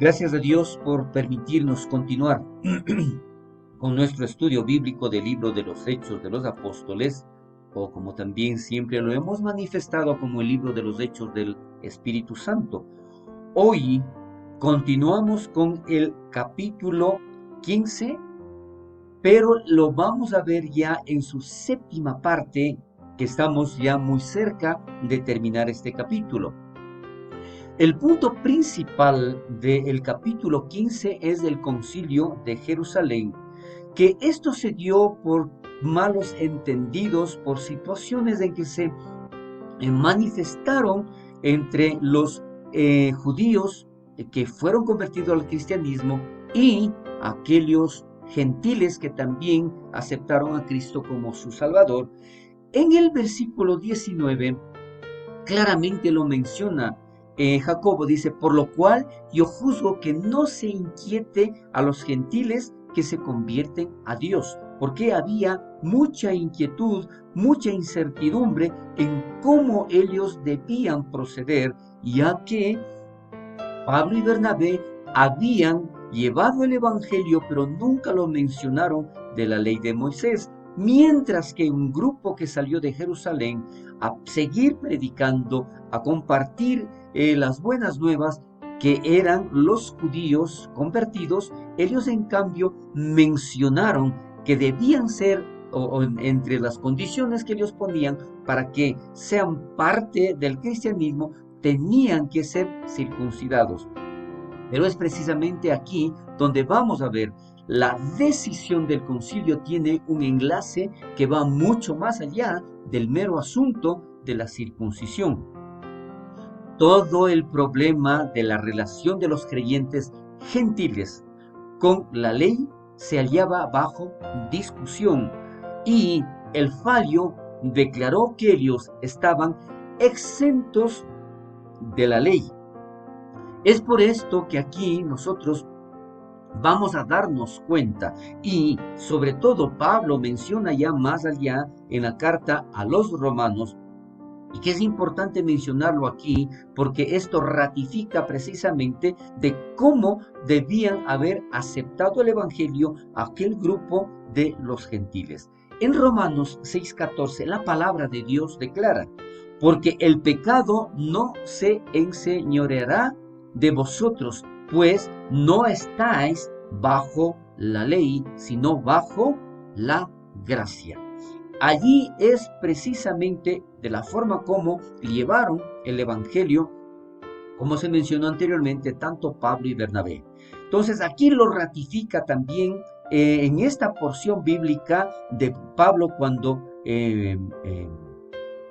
Gracias a Dios por permitirnos continuar con nuestro estudio bíblico del libro de los Hechos de los Apóstoles, o como también siempre lo hemos manifestado como el libro de los Hechos del Espíritu Santo. Hoy continuamos con el capítulo 15, pero lo vamos a ver ya en su séptima parte, que estamos ya muy cerca de terminar este capítulo. El punto principal del capítulo 15 es el concilio de Jerusalén, que esto se dio por malos entendidos, por situaciones en que se manifestaron entre los judíos que fueron convertidos al cristianismo y aquellos gentiles que también aceptaron a Cristo como su Salvador. En el versículo 19 claramente lo menciona. Jacobo dice, por lo cual yo juzgo que no se inquiete a los gentiles que se convierten a Dios, porque había mucha inquietud, mucha incertidumbre en cómo ellos debían proceder, ya que Pablo y Bernabé habían llevado el evangelio, pero nunca lo mencionaron de la ley de Moisés, mientras que un grupo que salió de Jerusalén a seguir predicando, a compartir las buenas nuevas, que eran los judíos convertidos, ellos en cambio mencionaron que debían ser, entre las condiciones que ellos ponían para que sean parte del cristianismo, tenían que ser circuncidados. Pero es precisamente aquí donde vamos a ver la decisión del concilio tiene un enlace que va mucho más allá del mero asunto de la circuncisión. Todo el problema de la relación de los creyentes gentiles con la ley se hallaba bajo discusión y el fallo declaró que ellos estaban exentos de la ley. Es por esto que aquí nosotros vamos a darnos cuenta, y sobre todo Pablo menciona ya más allá en la carta a los romanos, y que es importante mencionarlo aquí porque esto ratifica precisamente de cómo debían haber aceptado el evangelio aquel grupo de los gentiles. En Romanos 6:14 la palabra de Dios declara, porque el pecado no se enseñoreará de vosotros, pues no estáis bajo la ley, sino bajo la gracia. Allí es precisamente de la forma como llevaron el evangelio, como se mencionó anteriormente, tanto Pablo y Bernabé. Entonces aquí lo ratifica también en esta porción bíblica de Pablo cuando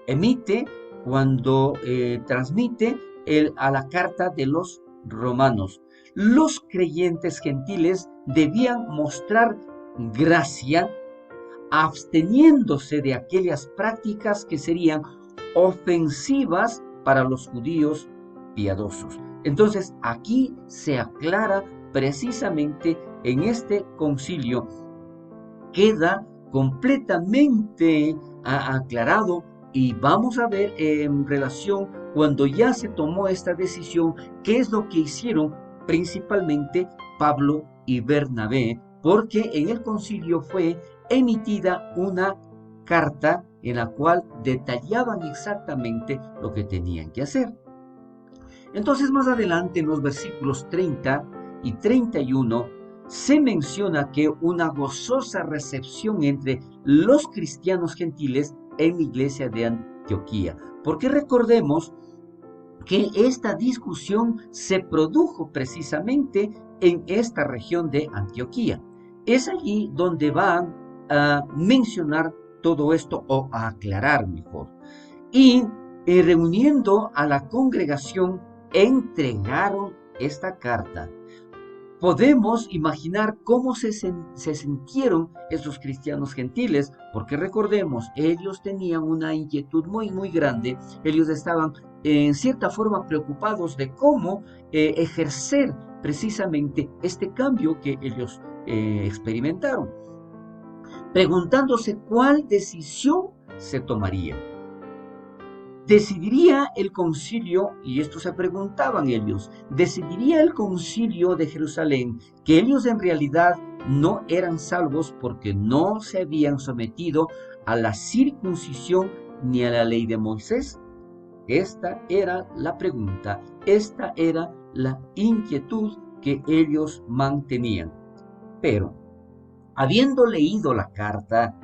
emite, cuando transmite a la carta de los romanos. Los creyentes gentiles debían mostrar gracia, absteniéndose de aquellas prácticas que serían ofensivas para los judíos piadosos. Entonces aquí se aclara precisamente en este concilio, queda completamente aclarado, y vamos a ver en relación cuando ya se tomó esta decisión, qué es lo que hicieron principalmente Pablo y Bernabé, porque en el concilio fue emitida una carta en la cual detallaban exactamente lo que tenían que hacer. Entonces más adelante en los versículos 30 y 31 se menciona que una gozosa recepción entre los cristianos gentiles en la iglesia de Antioquía, porque recordemos que esta discusión se produjo precisamente en esta región de Antioquía. Es allí donde van a mencionar todo esto, o a aclarar mejor. Y reuniendo a la congregación, entregaron esta carta. Podemos imaginar cómo se sintieron estos cristianos gentiles, porque recordemos, ellos tenían una inquietud muy grande, ellos estaban en cierta forma preocupados de cómo ejercer precisamente este cambio que ellos experimentaron, preguntándose cuál decisión se tomaría. decidiría el concilio, y esto se preguntaban ellos, decidiría el concilio de Jerusalén que ellos en realidad no eran salvos porque no se habían sometido a la circuncisión ni a la ley de Moisés. Esta era la pregunta, esta era la inquietud que ellos mantenían. Pero, habiendo leído la carta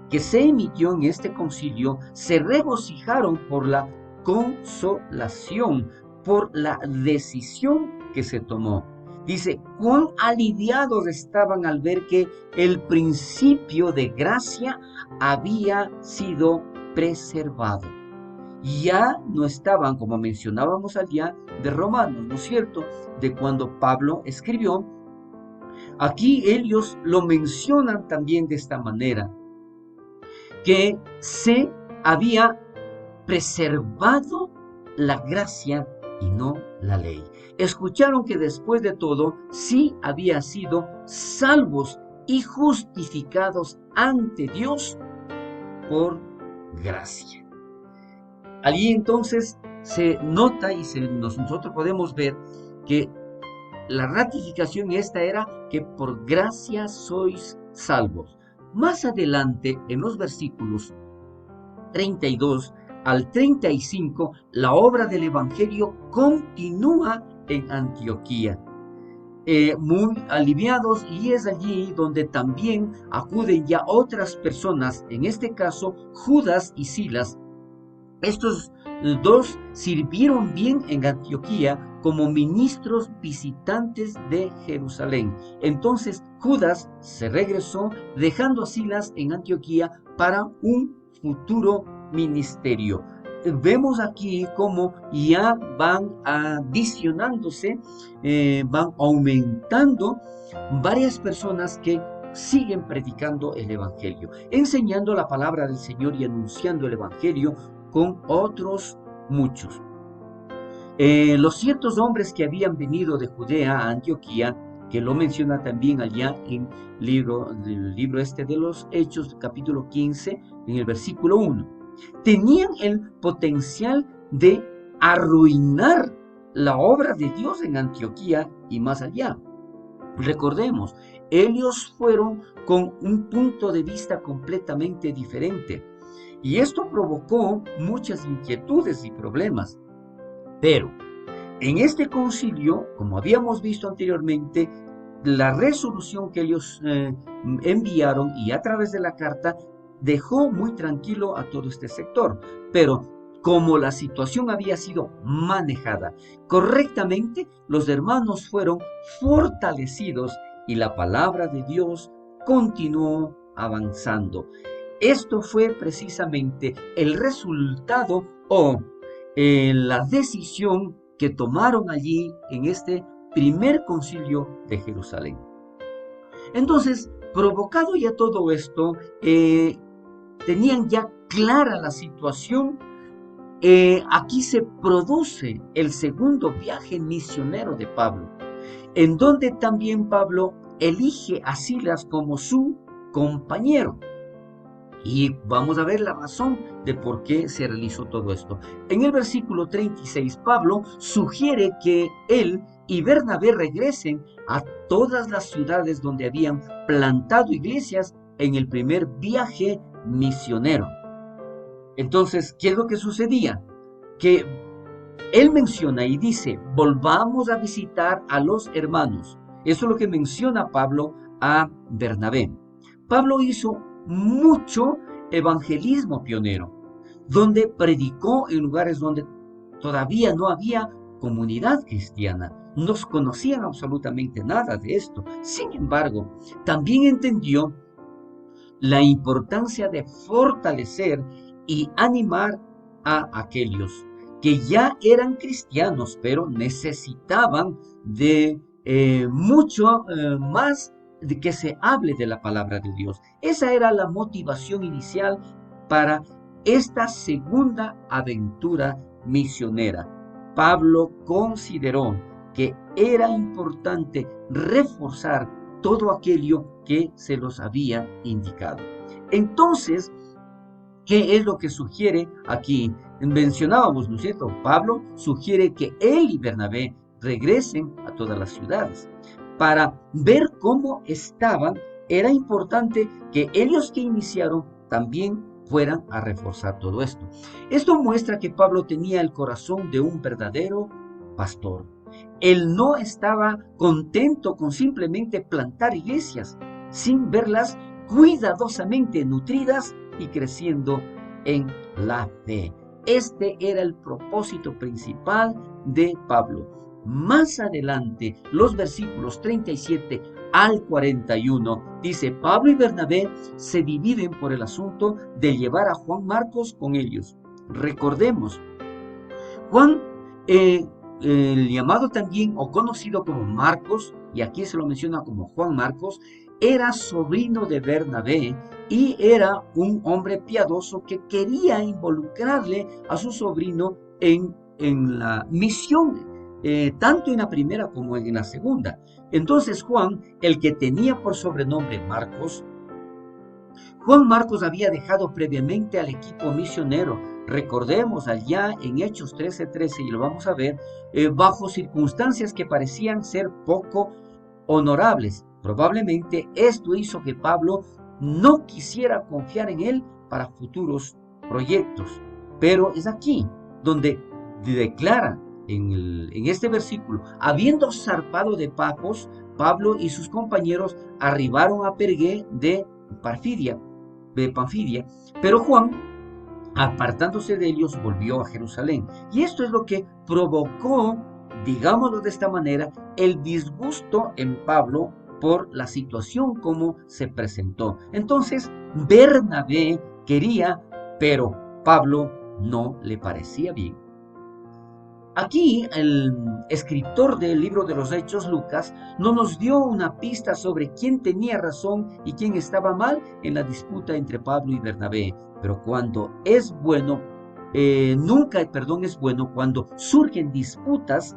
que se emitió en este concilio, se regocijaron por la consolación, por la decisión que se tomó. Dice, cuán aliviados estaban al ver que el principio de gracia había sido preservado. Ya no estaban, como mencionábamos allá, de Romanos, ¿no es cierto? De cuando Pablo escribió. Aquí ellos lo mencionan también de esta manera, que se había preservado la gracia y no la ley. Escucharon que después de todo sí había sido salvos y justificados ante Dios por gracia. Allí entonces se nota y nosotros podemos ver que la ratificación esta era que por gracia sois salvos. Más adelante, en los versículos 32 al 35, la obra del Evangelio continúa en Antioquía. Muy aliviados, y es allí donde también acuden ya otras personas, en este caso Judas y Silas. Estos dos sirvieron bien en Antioquía como ministros visitantes de Jerusalén. Entonces Judas se regresó dejando a Silas en Antioquía para un futuro ministerio. Vemos aquí cómo ya van adicionándose, van aumentando varias personas que siguen predicando el Evangelio, enseñando la palabra del Señor y anunciando el Evangelio con otros muchos. Los ciertos hombres que habían venido de Judea a Antioquía, que lo menciona también allá en el libro este de los Hechos, capítulo 15, en el versículo 1, tenían el potencial de arruinar la obra de Dios en Antioquía y más allá. Recordemos, ellos fueron con un punto de vista completamente diferente. Y esto provocó muchas inquietudes y problemas. Pero en este concilio, como habíamos visto anteriormente, la resolución que ellos enviaron y a través de la carta dejó muy tranquilo a todo este sector. Pero como la situación había sido manejada correctamente, los hermanos fueron fortalecidos y la palabra de Dios continuó avanzando. Esto fue precisamente el resultado o la decisión que tomaron allí en este primer concilio de Jerusalén. Entonces, provocado ya todo esto, tenían ya clara la situación. Aquí se produce el segundo viaje misionero de Pablo, en donde también Pablo elige a Silas como su compañero. Y vamos a ver la razón de por qué se realizó todo esto. En el versículo 36, Pablo sugiere que él y Bernabé regresen a todas las ciudades donde habían plantado iglesias en el primer viaje misionero. Entonces, ¿qué es lo que sucedía? Que él menciona y dice, volvamos a visitar a los hermanos. Eso es lo que menciona Pablo a Bernabé. Pablo hizo mucho evangelismo pionero, donde predicó en lugares donde todavía no había comunidad cristiana, no conocían absolutamente nada de esto. Sin embargo, también entendió la importancia de fortalecer y animar a aquellos que ya eran cristianos, pero necesitaban de mucho más de que se hable de la palabra de Dios. Esa era la motivación inicial para esta segunda aventura misionera. Pablo consideró que era importante reforzar todo aquello que se los había indicado. Entonces, ¿Qué es lo que sugiere aquí? Mencionábamos, ¿no es cierto? Pablo sugiere que él y Bernabé regresen a todas las ciudades. Para ver cómo estaban, era importante que ellos que iniciaron también fueran a reforzar todo esto. Esto muestra que Pablo tenía el corazón de un verdadero pastor. Él no estaba contento con simplemente plantar iglesias, sin verlas cuidadosamente nutridas y creciendo en la fe. Este era el propósito principal de Pablo. Más adelante, los versículos 37 al 41, dice: Pablo y Bernabé se dividen por el asunto de llevar a Juan Marcos con ellos. Recordemos, Juan, el llamado también o conocido como Marcos, y aquí se lo menciona como Juan Marcos, era sobrino de Bernabé y era un hombre piadoso que quería involucrarle a su sobrino en la misión, tanto en la primera como en la segunda. Entonces Juan, el que tenía por sobrenombre Marcos, Juan Marcos había dejado previamente al equipo misionero. Recordemos allá en Hechos 13:13, y lo vamos a ver, bajo circunstancias que parecían ser poco honorables. Probablemente esto hizo que Pablo no quisiera confiar en él para futuros proyectos. Pero es aquí donde declara en este versículo: habiendo zarpado de Pafos, Pablo y sus compañeros arribaron a Pergué de Panfilia, pero Juan, apartándose de ellos, volvió a Jerusalén. Y esto es lo que provocó, digámoslo de esta manera, el disgusto en Pablo por la situación como se presentó. Entonces, Bernabé quería, pero Pablo no le parecía bien. Aquí el escritor del libro de los Hechos, Lucas, no nos dio una pista sobre quién tenía razón y quién estaba mal en la disputa entre Pablo y Bernabé. Pero cuando es bueno, es bueno cuando surgen disputas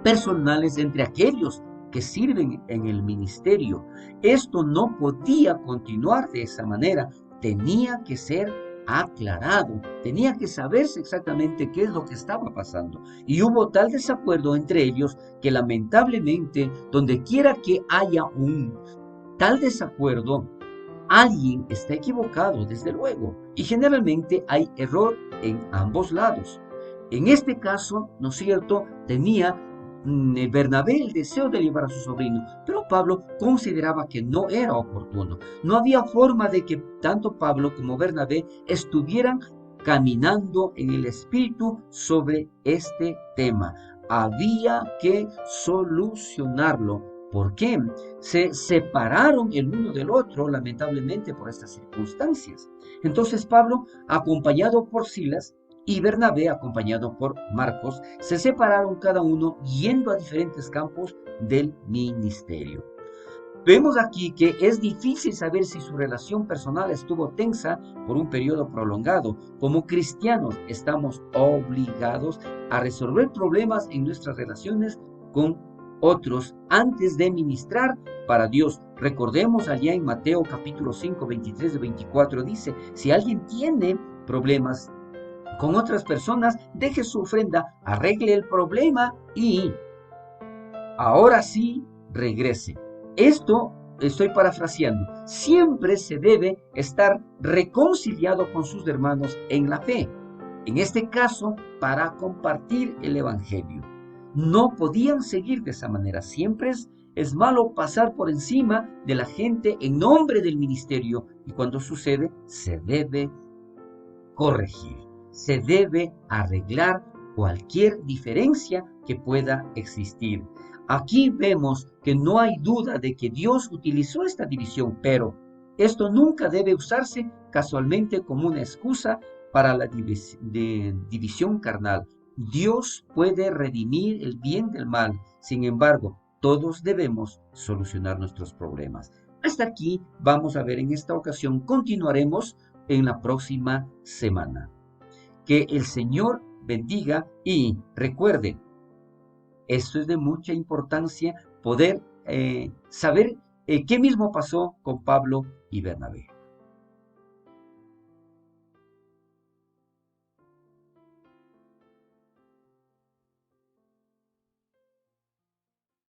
personales entre aquellos que sirven en el ministerio. Esto no podía continuar de esa manera, tenía que ser aclarado, tenía que saberse exactamente qué es lo que estaba pasando. Y hubo tal desacuerdo entre ellos que lamentablemente, donde quiera que haya un tal desacuerdo, alguien está equivocado, desde luego, y generalmente hay error en ambos lados. En este caso, ¿no es cierto?, tenía Bernabé el deseo de llevar a su sobrino, pero Pablo consideraba que no era oportuno. No había forma de que tanto Pablo como Bernabé estuvieran caminando en el Espíritu sobre este tema. Había que solucionarlo. ¿Por qué? Se separaron el uno del otro, lamentablemente, por estas circunstancias. Entonces Pablo, acompañado por Silas, y Bernabé, acompañado por Marcos, se separaron cada uno yendo a diferentes campos del ministerio. Vemos aquí que es difícil saber si su relación personal estuvo tensa por un periodo prolongado. Como cristianos estamos obligados a resolver problemas en nuestras relaciones con otros antes de ministrar para Dios. Recordemos allá en Mateo capítulo 5, 23-24, dice: si alguien tiene problemas con otras personas, deje su ofrenda, arregle el problema y ahora sí regrese. Esto estoy parafraseando. Siempre se debe estar reconciliado con sus hermanos en la fe. En este caso, para compartir el evangelio. No podían seguir de esa manera. Siempre es malo pasar por encima de la gente en nombre del ministerio, y cuando sucede, se debe corregir. Se debe arreglar cualquier diferencia que pueda existir. Aquí vemos que no hay duda de que Dios utilizó esta división, pero esto nunca debe usarse casualmente como una excusa para la división carnal. Dios puede redimir el bien del mal. Sin embargo, todos debemos solucionar nuestros problemas. Hasta aquí vamos a ver en esta ocasión. Continuaremos en la próxima semana. Que el Señor bendiga y recuerde, esto es de mucha importancia, poder saber qué mismo pasó con Pablo y Bernabé.